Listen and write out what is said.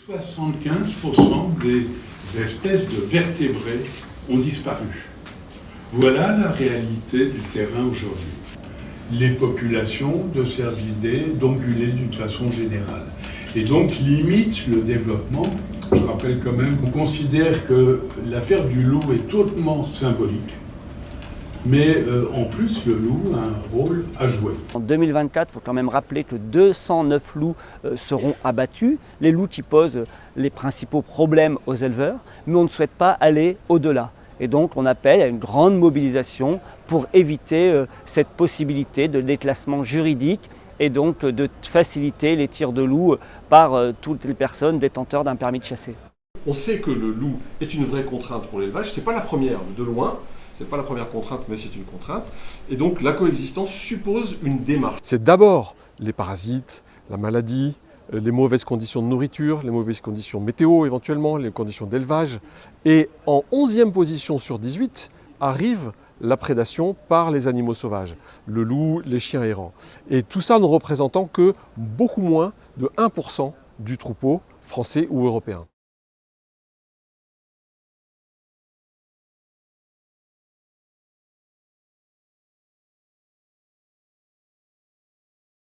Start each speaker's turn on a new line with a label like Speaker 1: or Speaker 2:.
Speaker 1: 75% des espèces de vertébrés ont disparu. Voilà la réalité du terrain aujourd'hui. Les populations de cervidés, d'ongulés d'une façon générale. Et donc limitent le développement. Je rappelle quand même qu'on considère que l'affaire du loup est hautement symbolique. Mais en plus, le loup a un rôle à jouer.
Speaker 2: En 2024, il faut quand même rappeler que 209 loups seront abattus. Les loups qui posent les principaux problèmes aux éleveurs, mais on ne souhaite pas aller au-delà. Et donc on appelle à une grande mobilisation pour éviter cette possibilité de déclassement juridique et donc de faciliter les tirs de loups par toutes les personnes détenteurs d'un permis de chasser.
Speaker 3: On sait que le loup est une vraie contrainte pour l'élevage, ce n'est pas la première, de loin. Ce n'est pas la première contrainte, mais c'est une contrainte. Et donc la coexistence suppose une démarche.
Speaker 4: C'est d'abord les parasites, la maladie, les mauvaises conditions de nourriture, les mauvaises conditions météo éventuellement, les conditions d'élevage. Et en 11e position sur 18 arrive la prédation par les animaux sauvages, le loup, les chiens errants. Et tout ça ne représentant que beaucoup moins de 1% du troupeau français ou européen.